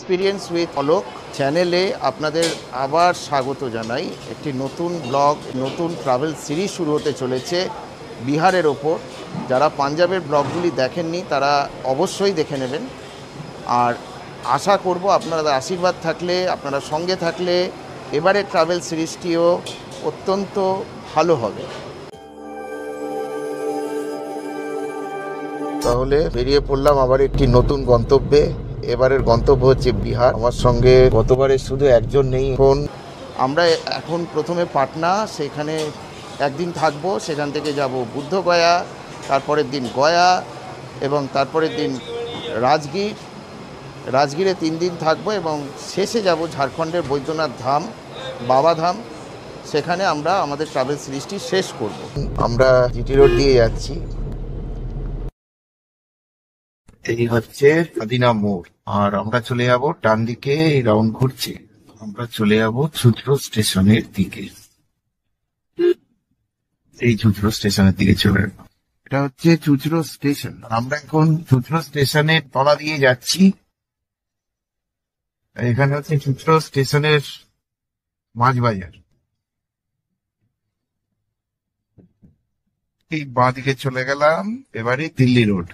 Experience with Alok চ্যানেলে আপনাদের আবার স্বাগত জানাই। একটি নতুন ব্লগ, নতুন ট্রাভেল সিরিজ শুরু হতে চলেছে বিহারের ওপর। যারা পাঞ্জাবের ব্লগগুলি দেখেননি তারা অবশ্যই দেখে নেবেন। আর আশা করব আপনারা আশীর্বাদ থাকলে, আপনারা সঙ্গে থাকলে এবারে ট্রাভেল সিরিজটিও অত্যন্ত ভালো হবে। তাহলে বেরিয়ে পড়লাম আবার একটি নতুন গন্তব্যে। এবারের গন্তব্য হচ্ছে বিহার। আমার সঙ্গে গতবারে শুধু একজন নেই। আমরা এখন প্রথমে পাটনা, সেখানে একদিন থাকবো। সেখান থেকে যাব বুদ্ধগয়া, তারপরের দিন গয়া এবং তারপরের দিন রাজগীরে 3 দিন থাকবো এবং শেষে যাব ঝাড়খণ্ডের বৈদ্যনাথ ধাম, বাবাধাম। সেখানে আমরা আমাদের ট্রাভেল সিরিজটি শেষ করব। আমরা জিটি রোড দিয়ে যাচ্ছি। এই হচ্ছে আদিনা মোড়, আর আমরা চলে যাব ডান দিকে। এই রাউন্ড ঘুরছে, আমরা চলে যাব চুচড়ো স্টেশনের দিকে। এই চুচড়ো স্টেশনের দিকে চলে যাব। এটা হচ্ছে চুচড়ো স্টেশন। আমরা এখন চুচড়ো স্টেশনের তলা দিয়ে যাচ্ছি। এখানে হচ্ছে চুচড়ো স্টেশনের মাছ বাজার। এই বাঁ দিকে চলে গেলাম, এবারে দিল্লি রোড।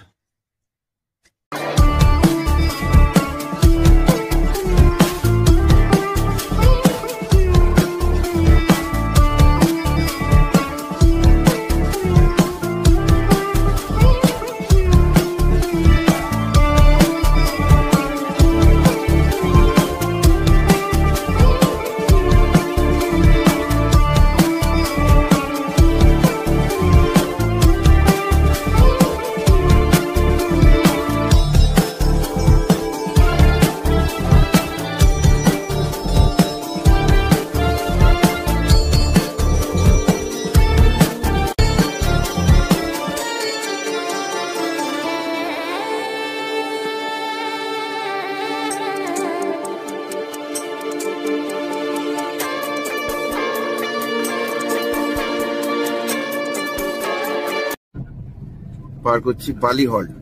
পার করছি বালি হল্ট।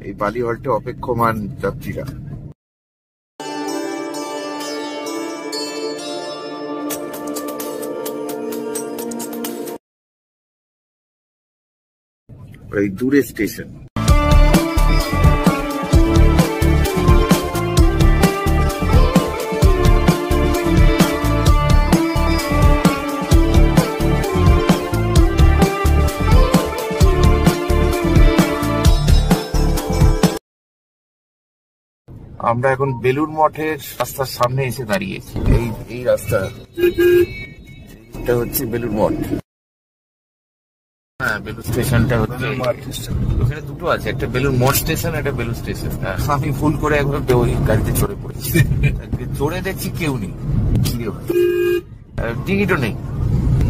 এই বালি হল্টে অপেক্ষমান যাত্রীরা। এই দূরে স্টেশন। আমরা এখন বেলুড় মঠের রাস্তার সামনে এসে দাঁড়িয়েছি। এই রাস্তা, এটা হচ্ছে বেলুড় মঠ। হ্যাঁ, বেলুড় স্টেশনটা হচ্ছে, ওখানে দুটো আছে, একটা বেলুড় মঠ স্টেশন, একটা বেলুড় স্টেশন। আমি ভুল করে একবার ওই গাড়িতে চড়ে পড়েছি। চড়ে দেখছি কেউ নেই, টিকিটও নেই।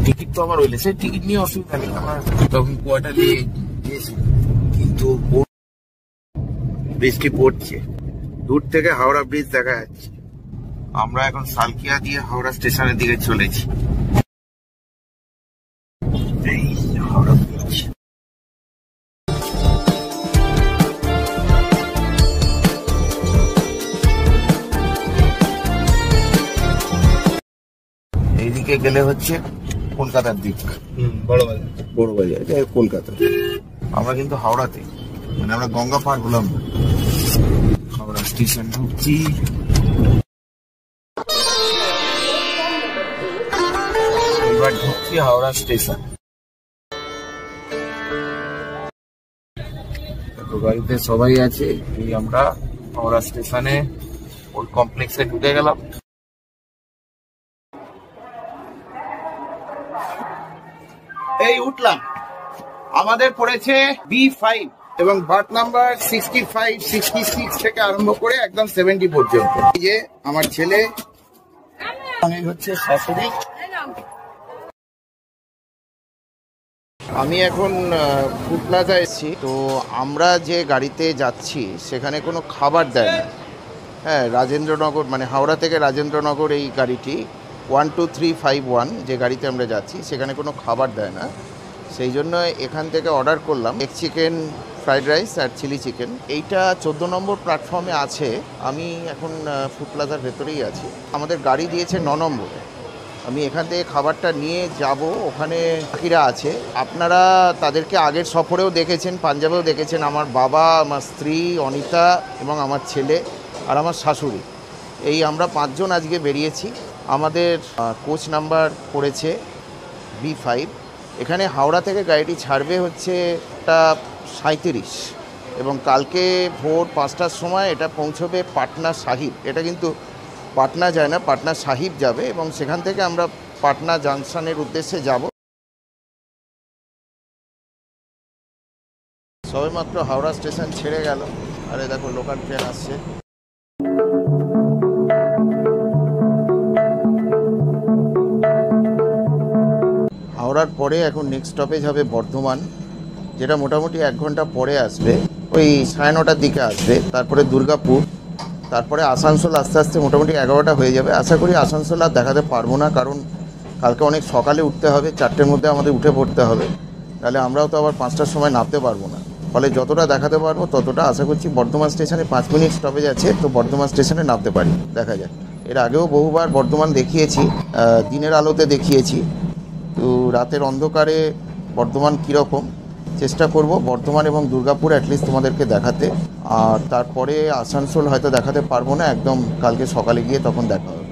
টিকিট তো আমার হইলে, সেই টিকিট নিয়ে অসুবিধা নেই। আমার তখন কোয়ার্টারলি গিয়েছি, কিন্তু বৃষ্টি পড়ছে। দূর থেকে হাওড়া ব্রিজ দেখা যাচ্ছে। আমরা এখন সালকিয়া দিয়ে হাওড়া স্টেশনের দিকে চলেছি। এই হাওড়া ব্রিজ। এইদিকে গেলে হচ্ছে কলকাতার দিক, বড় বাজার, এটা কলকাতা। আমরা কিন্তু হাওড়াতে, মানে আমরা গঙ্গা পার হলাম, হাওড়া স্টেশন ঢুকছি। এবার ঢুকছি হাওড়া স্টেশন। গাড়িতে সবাই আছে। এই আমরা হাওড়া স্টেশনে ওল্ড কমপ্লেক্সে ঢুকে গেলাম। এই উঠলাম। আমাদের পড়েছে B5 এবং বার্থ নাম্বার 65, 66 থেকে আরম্ভ করে একদম 70 পর্যন্ত। এই যে আমার ছেলে, হচ্ছে শাশুড়ি। আমি এখন ফুড প্লাজা এসেছি। তো আমরা যে গাড়িতে যাচ্ছি সেখানে কোনো খাবার দেয় না। হ্যাঁ, রাজেন্দ্রনগর, মানে হাওড়া থেকে রাজেন্দ্রনগর এই গাড়িটি 12351 যে গাড়িতে আমরা যাচ্ছি, সেখানে কোনো খাবার দেয় না। সেই জন্য এখান থেকে অর্ডার করলাম এগ চিকেন ফ্রাইড রাইস আর চিলি চিকেন। এইটা 14 নম্বর প্ল্যাটফর্মে আছে। আমি এখন ফুড প্লাজার ভেতরেই আছি। আমাদের গাড়ি দিয়েছে 9 নম্বরে। আমি এখান থেকে খাবারটা নিয়ে যাব, ওখানে বাকিরা আছে। আপনারা তাদেরকে আগের সফরেও দেখেছেন, পাঞ্জাবেও দেখেছেন। আমার বাবা, আমার স্ত্রী অনিতা এবং আমার ছেলে আর আমার শাশুড়ি, এই আমরা 5 জন আজকে বেরিয়েছি। আমাদের কোচ নাম্বার পড়েছে B5। এখানে হাওড়া থেকে গাড়িটি ছাড়বে হচ্ছে 37 এবং কালকে ভোর 5টার সময় এটা পৌঁছবে পাটনা সাহিব। এটা কিন্তু পাটনা যায় না, পাটনা সাহিব যাবে এবং সেখান থেকে আমরা পাটনা জাংশনের উদ্দেশ্যে যাব। সবেমাত্র হাওড়া স্টেশন ছেড়ে গেল, আরে দেখো লোকাল ট্রেন আসছে। হাওড়ার পরে এখন নেক্সট স্টপেজ হবে বর্ধমান, যেটা মোটামুটি 1 ঘন্টা পরে আসবে, ওই 9:30টার দিকে আসবে। তারপরে দুর্গাপুর, তারপরে আসানসোল আস্তে আস্তে মোটামুটি 11টা হয়ে যাবে। আশা করি আসানসোল আর দেখাতে পারবো না, কারণ কালকে অনেক সকালে উঠতে হবে, 4টের মধ্যে আমাদের উঠে পড়তে হবে। তাহলে আমরাও তো আবার 5টার সময় নামতে পারবো না। ফলে যতটা দেখাতে পারবো ততটা। আশা করছি বর্ধমান স্টেশনে 5 মিনিট স্টপেজ আছে, তো বর্ধমান স্টেশনে নামতে পারি, দেখা যাক। এর আগেও বহুবার বর্ধমান দেখিয়েছি, দিনের আলোতে দেখিয়েছি, তো রাতের অন্ধকারে বর্ধমান কীরকম চেষ্টা করব বর্ধমান এবং দুর্গাপুর অ্যাটলিস্ট তোমাদেরকে দেখাতে। আর তারপরে আসানসোল হয়তো দেখাতে পারবো না, একদম কালকে সকালে গিয়ে তখন দেখা হবে।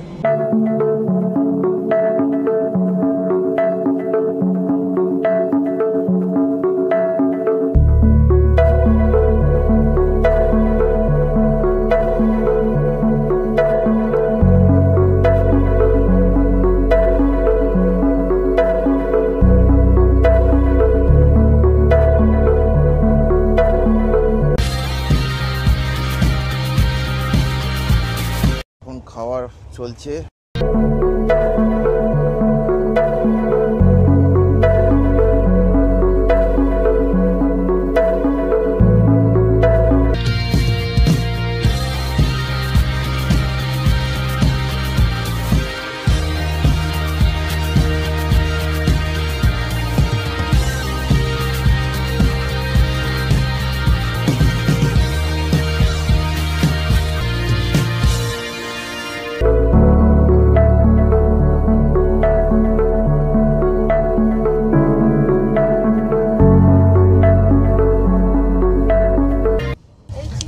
খাওয়ার চলছে।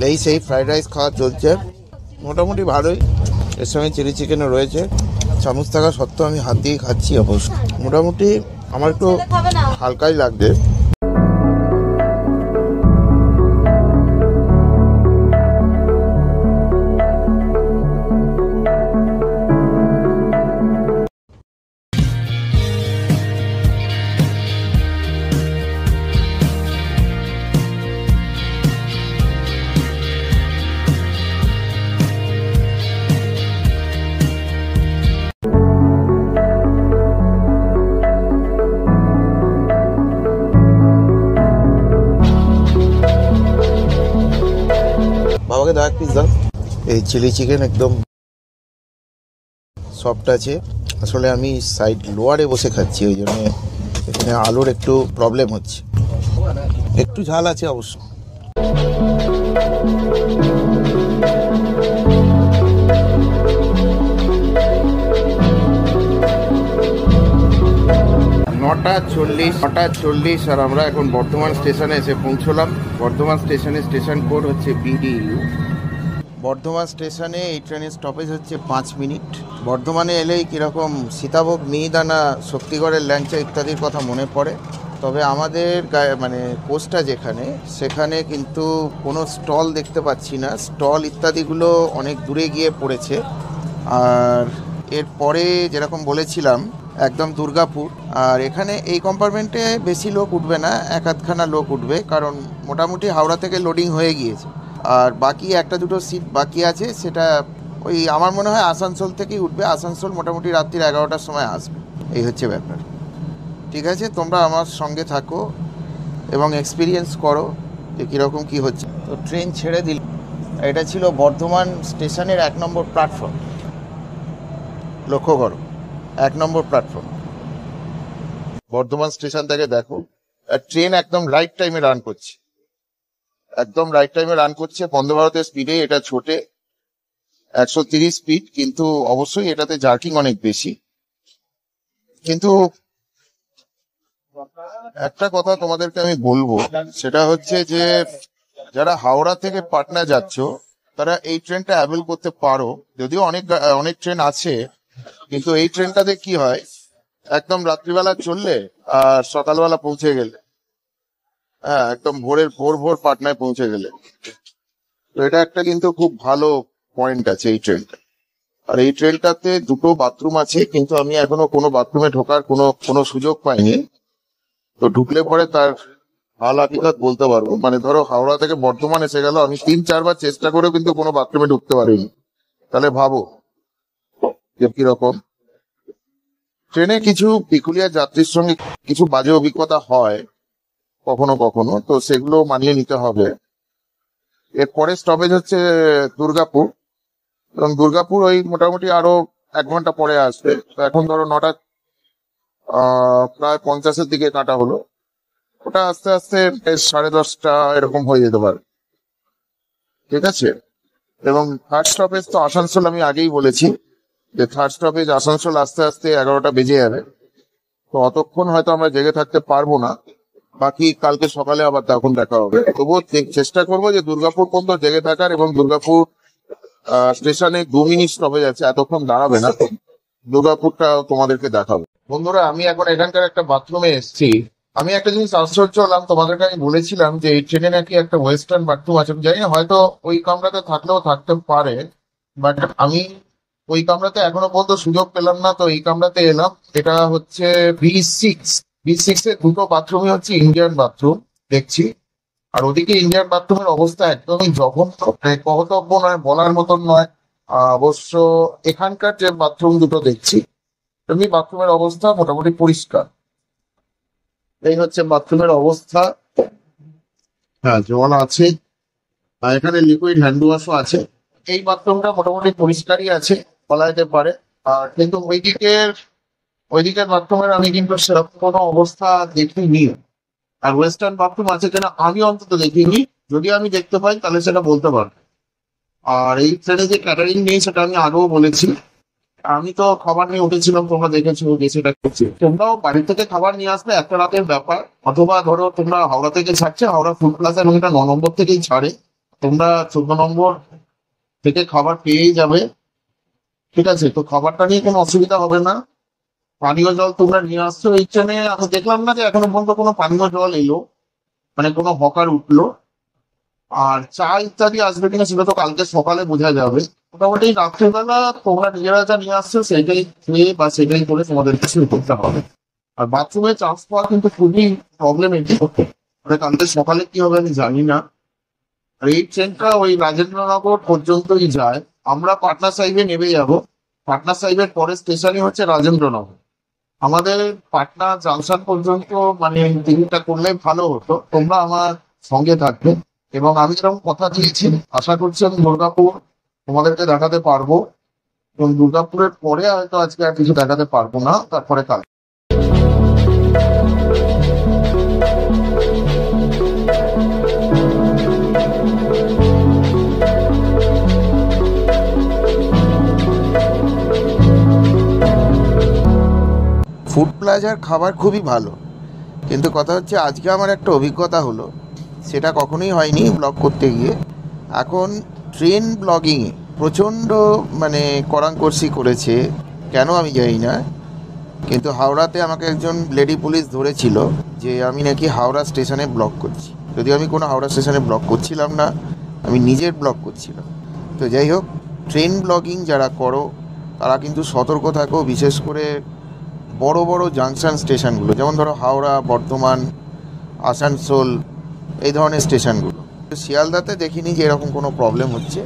এই সেই ফ্রাইড রাইস খাওয়া চলছে, মোটামুটি ভালোই। এর সঙ্গে চিলি চিকেনও রয়েছে। চামচ থাকা সত্ত্বেও আমি হাত দিয়ে খাচ্ছি অবশ্য। মোটামুটি আমার একটু হালকাই লাগছে। বাবাকে দাও এক পিস দাও। এই চিলি চিকেন একদম সফট আছে। আসলে আমি সাইড লোয়ারে বসে খাচ্ছি, ওই জন্য এখানে আলুর একটু প্রবলেম হচ্ছে। একটু ঝাল আছে অবশ্য। নটা চল্লিশ আর আমরা এখন বর্ধমান স্টেশনে এসে পৌঁছলাম। বর্ধমান স্টেশনে স্টেশন কোড হচ্ছে BDU। বর্ধমান স্টেশনে এই ট্রেনের স্টপেজ হচ্ছে 5 মিনিট। বর্ধমানে এলেই কীরকম সীতাভোগ, মিহিদানা, শক্তিগড়ের ল্যাংচা ইত্যাদির কথা মনে পড়ে। তবে আমাদের মানে কোচটা যেখানে, সেখানে কিন্তু কোনো স্টল দেখতে পাচ্ছি না। স্টল ইত্যাদিগুলো অনেক দূরে গিয়ে পড়েছে। আর এরপরে যেরকম বলেছিলাম একদম দুর্গাপুর। আর এখানে এই কম্পার্টমেন্টে বেশি লোক উঠবে না, 1-2খানা লোক উঠবে, কারণ মোটামুটি হাওড়া থেকে লোডিং হয়ে গিয়েছে। আর বাকি 1-2টো সিট বাকি আছে, সেটা ওই আমার মনে হয় আসানসোল থেকেই উঠবে। আসানসোল মোটামুটি রাত্রির 11টার সময় আসবে। এই হচ্ছে ব্যাপার। ঠিক আছে, তোমরা আমার সঙ্গে থাকো এবং এক্সপিরিয়েন্স করো যে কীরকম কী হচ্ছে। তো ট্রেন ছেড়ে দিল। এটা ছিল বর্ধমান স্টেশনের 1 নম্বর প্ল্যাটফর্ম। লক্ষ্য করো, 1 নম্বর প্ল্যাটফর্ম বর্ধমান স্টেশন থেকে। দেখো ট্রেন একদম রাইট টাইমে রান করছে। একদম রাইট টাইমে রান করছে। বন্দে ভারতের স্পিডে এটা ছোটে 130 স্পিড, কিন্তু অবশ্যই এটাতে জার্কিং অনেক বেশি। কিন্তু একটা কথা তোমাদেরকে আমি বলবো, সেটা হচ্ছে যে যারা হাওড়া থেকে পাটনা যাচ্ছ তারা এই ট্রেনটা অ্যাভেল করতে পারো। যদিও অনেক অনেক ট্রেন আছে, কিন্তু এই ট্রেনটাতে কি হয়, একদম রাত্রিবেলা চললে আর সকালবেলা পৌঁছে গেলে, হ্যাঁ একদম ভোর ভোর পাটনায় পৌঁছে গেলে। তো এটা একটা কিন্তু খুব ভালো পয়েন্ট আছে এই ট্রেনটা। আর এই ট্রেনটাতে দুটো বাথরুম আছে, কিন্তু আমি এখনো কোনো বাথরুমে ঢোকার কোনো সুযোগ পাইনি। তো ঢুকলে পরে তার হাল হাকিকত বলতে পারবো। মানে ধরো হাওড়া থেকে বর্ধমান এসে গেল, আমি 3-4 বার চেষ্টা করেও কিন্তু কোনো বাথরুমে ঢুকতে পারিনি। তাহলে ভাবো যে কিরকম। ট্রেনে কিছু পিকুলিয়ার যাত্রীর সঙ্গে কিছু বাজে অভিজ্ঞতা হয় কখনো কখনো, তো সেগুলো মানিয়ে নিতে হবে। এরপরে স্টপেজ হচ্ছে দুর্গাপুর, এবং দুর্গাপুর ওই মোটামুটি আরো 1 ঘন্টা পরে আসবে। তো এখন ধরো 9টা প্রায় 50-এর দিকে কাটা হলো, ওটা আস্তে আস্তে 10:30 এরকম হয়ে যেতে পারে। ঠিক আছে। এবং থার্ড স্টপেজ তো আসানসোল, আমি আগেই বলেছি যে থার্ড স্টপেজ আসানসোল আস্তে আস্তে 11টা বেজে যাবে। তো অতক্ষণ হয়তো আমরা জেগে থাকতে পারবো না, বাকি কালকে সকালে আবার তখন দেখা হবে। তবুও চেষ্টা করবো যে দুর্গাপুর পর্যন্ত জেগে থাকার, এবং দুর্গাপুর স্টেশনে 2 মিনিট স্টপেজ আছে, এতক্ষণ দাঁড়াবে না। দুর্গাপুরটা তোমাদেরকে দেখাবো। বন্ধুরা, আমি এখন এখানকার একটা বাথরুমে এসেছি। আমি একটা জিনিস আশ্চর্য হলাম, তোমাদেরকে আমি বলেছিলাম যে এই ট্রেনে নাকি একটা ওয়েস্টার্ন বাথরুম আছে। জানি না, হয়তো ওই কামরাতে থাকলেও থাকতে পারে, বাট আমি ওই কামরাতে এখনো পর্যন্ত সুযোগ পেলাম না। তো এই কামরাতে এলাম। এটা হচ্ছে B6 এর দুটো বাথরুমই হচ্ছে ইন্ডিয়ান বাথরুম দেখছি। আর ওদিকে ইন্ডিয়ান বাথরুমের অবস্থা একদমই জঘন্য, কহতব্য নয়, বলার মতন নয়। অবশ্য এখানকার যে বাথরুম দুটো দেখছি, এমনি বাথরুমের অবস্থা মোটামুটি পরিষ্কার। এই হচ্ছে বাথরুমের অবস্থা। হ্যাঁ, জল আছে, আর এখানে লিকুইড হ্যান্ড ওয়াশও আছে। এই বাথরুমটা মোটামুটি পরিষ্কারই আছে বলা যেতে পারে। আর কিন্তু ওইদিকের বাথরুমের আমি কিন্তু সেরকম কোনো অবস্থা দেখিনি। আর ওয়েস্টার্ন বাথরুম আছে কিনা আমি অন্তত দেখিনি, যদি আমি দেখতে পাই তাহলে সেটা বলতে পারবো। আর এই ট্রেনে যে ক্যাটারিং নেই সেটা আমি আগেও বলেছি। আমি তো খাবার নিয়ে উঠেছিলাম, তোমরা দেখেছো যে সেটা করছি। তোমরাও বাড়ি থেকে খাবার নিয়ে আসবে, একটা রাতের ব্যাপার। অথবা ধরো তোমরা হাওড়া থেকে ছাড়ছে, হাওড়া ফুড প্লাজা এবং এটা 9 নম্বর থেকেই ছাড়ে, তোমরা 14 নম্বর থেকে খাবার পেয়েই যাবে। ঠিক আছে, তো খাবারটা নিয়ে কোনো অসুবিধা হবে না। পানীয় জল তোমরা নিয়ে আসছো। এই ট্রেনে আমি দেখলাম না যে এখনো পর্যন্ত কোনো পানীয় জল এলো, মানে কোনো হকার উঠলো। আর চা ইত্যাদি আসবে কিনা সেটা তো কালকে সকালে বোঝা যাবে। মোটামুটি রাত্রিবেলা তোমরা নিজেরা যা নিয়ে আসছো সেটাই খেয়ে বা সেটাই করে তোমাদেরকে শুরু করতে হবে। আর বাথরুমে চান্স পাওয়া কিন্তু খুবই প্রবলেমেটিক। মানে কালকে সকালে কি হবে আমি জানি না। আর এই ট্রেনটা ওই রাজেন্দ্রনগর পর্যন্তই যায়। আমরা পাটনা সাহিবে নেমে যাব। পাটনা সাহিবের পরের স্টেশনই হচ্ছে রাজেন্দ্রনগর। আমাদের পাটনা জাংশন পর্যন্ত মানে টিকিটটা করলে ভালো হতো। তোমরা আমার সঙ্গে থাকবে, এবং আমি যেরকম কথা দিয়েছি আশা করছি আমি দুর্গাপুর তোমাদেরকে দেখাতে পারবো। এবং দুর্গাপুরের পরে হয়তো আজকে আর কিছু দেখাতে পারবো না, তারপরে কাল। ফুড প্লাজার খাবার খুবই ভালো, কিন্তু কথা হচ্ছে আজকে আমার একটা অভিজ্ঞতা হলো, সেটা কখনোই হয়নি ব্লগ করতে গিয়ে। এখন ট্রেন ব্লগিংয়ে প্রচণ্ড মানে কড়াঙ্কর্ষি করেছে, কেন আমি জানি না। কিন্তু হাওড়াতে আমাকে একজন লেডি পুলিশ ধরেছিল যে আমি নাকি হাওড়া স্টেশনে ব্লগ করছি। যদিও আমি কোনো হাওড়া স্টেশনে ব্লগ করছিলাম না, আমি নিজের ব্লগ করছিলাম। তো যাই হোক, ট্রেন ব্লগিং যারা করো তারা কিন্তু সতর্ক থাকো, বিশেষ করে বড় বড় জাংশন স্টেশনগুলো, যেমন ধরো হাওড়া, বর্ধমান, আসানসোল, এই ধরনের স্টেশনগুলো। শিয়ালদাতে দেখিনি যে এরকম কোনো প্রবলেম হচ্ছে।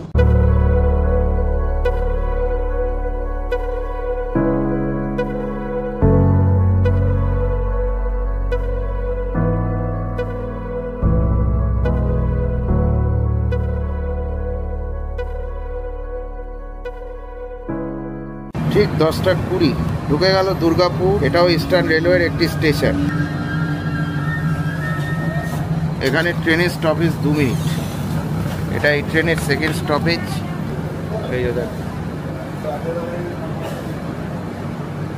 ঠিক 10:20 ঢুকে গেল দুর্গাপুর। এটাও ইস্টার্ন রেলওয়ের একটি স্টেশন। এখানে ট্রেনের স্টপেজ 2 মিনিট। এটা এই ট্রেনের সেকেন্ড স্টপেজ। এই যে দেখ,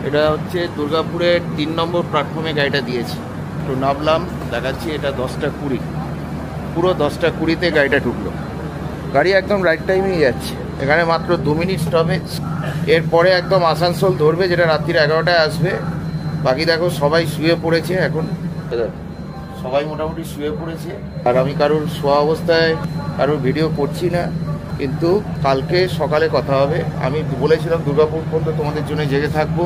এটা হচ্ছে দুর্গাপুরের 3 নম্বর প্ল্যাটফর্মে গাড়িটা দিয়েছে। তো নামলাম, দেখাচ্ছি এটা 10টা 20, পুরো 10টা 20-তে গাড়িটা ঢুকলো। গাড়ি একদম রাইট টাইমেই যাচ্ছে। এখানে মাত্র 2 মিনিট স্টপেজ। এরপরে একদম আসানসোল ধরবে, যেটা রাত্রির 11টায় আসবে। বাকি দেখো সবাই শুয়ে পড়েছে এখন, সবাই মোটামুটি শুয়ে পড়েছে। আর আমি কারোর শোয়া অবস্থায় কারোর ভিডিও করছি না, কিন্তু কালকে সকালে কথা হবে। আমি বলেছিলাম দুর্গাপুর পর্যন্ত তোমাদের জন্য জেগে থাকবো,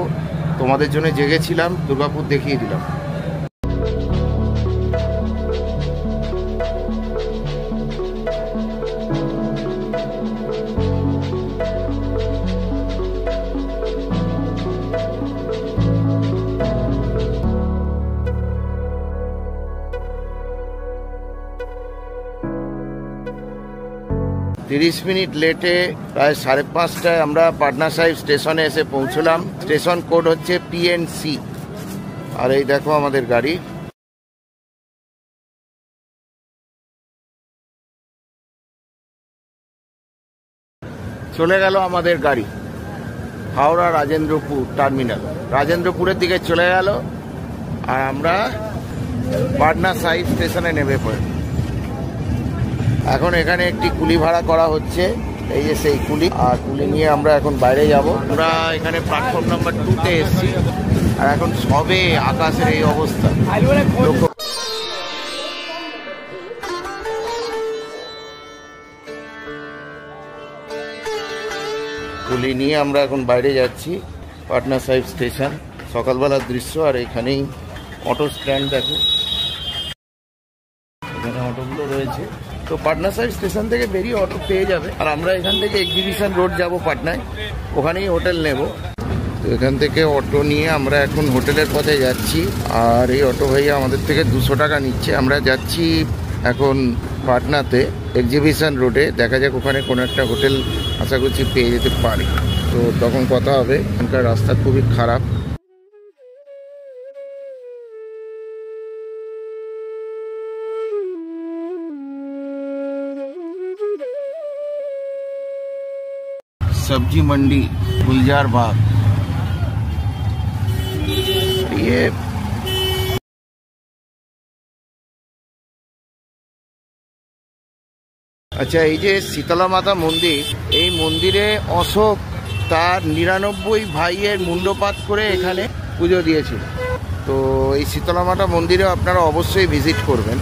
তোমাদের জন্য জেগেছিলাম, দুর্গাপুর দেখিয়ে দিলাম। তিরিশ মিনিট লেটে প্রায় 5:30টায় আমরা পাটনা সাহিব স্টেশনে এসে পৌঁছলাম। স্টেশন কোড হচ্ছে PNC। আর এই দেখো আমাদের গাড়ি। চলে গেল আমাদের গাড়ি হাওড়া রাজেন্দ্রপুর টার্মিনাল। রাজেন্দ্রপুরের দিকে চলে গেল, আর আমরা পাটনা সাহিব স্টেশনে নেমে পড়ি। এখন এখানে একটি কুলি ভাড়া করা হচ্ছে, এই যে সেই কুলি। আর কুলি নিয়ে আমরা এখন বাইরে যাব। আমরা এখানে প্ল্যাটফর্ম নাম্বার 2-তে এসেছি, আর এখন সবে আকাশের এই অবস্থা। কুলি নিয়ে আমরা এখন বাইরে যাচ্ছি, পাটনা সাহিব স্টেশন। সকালবেলার দৃশ্য। আর এখানেই অটো স্ট্যান্ড, দেখো এখানে অটোগুলো রয়েছে। তো পাটনা সাহিব স্টেশন থেকে বেরিয়ে অটো পেয়ে যাবে। আর আমরা এখান থেকে এক্সিবিশন রোড যাব পাটনায়, ওখানেই হোটেল নেব। তো এখান থেকে অটো নিয়ে আমরা এখন হোটেলের পথে যাচ্ছি। আর এই অটো ভাইয়া আমাদের থেকে 200 টাকা নিচ্ছে। আমরা যাচ্ছি এখন পাটনাতে এক্সিবিশন রোডে। দেখা যাক ওখানে কোনো একটা হোটেল আশা করছি পেয়ে যেতে পারি, তো তখন কথা হবে। এখানকার রাস্তা খুবই খারাপ। सब्जी मंडी गुलजार बाग। ये আচ্ছা, এই যে শীতলা মাতা মন্দির, এই মন্দিরে অশোক তার 99 ভাইয়ের মুন্ডপাত করে এখানে পুজো দিয়েছিল। তো এই শীতলা মাতা মন্দিরে আপনারা অবশ্যই ভিজিট করবেন।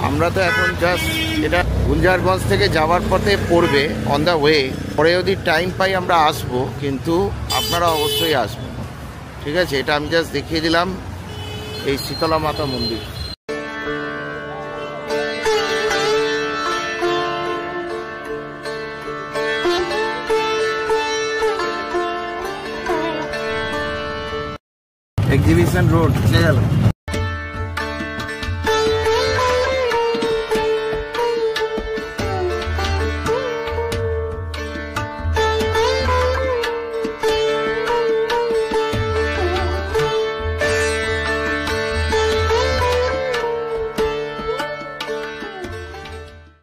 আমরা তো এখন জাস্ট এটা গুলজারগঞ্জ থেকে যাওয়ার পথে পড়বে অন দ্য ওয়ে। পরে যদি টাইম পাই আমরা আসবো, কিন্তু আপনারা অবশ্যই আসবেন, ঠিক আছে? এটা আমি জাস্ট দেখিয়ে দিলাম এই শীতলা মাতা মন্দির। এক্সিবিশন রোড চলে গেল।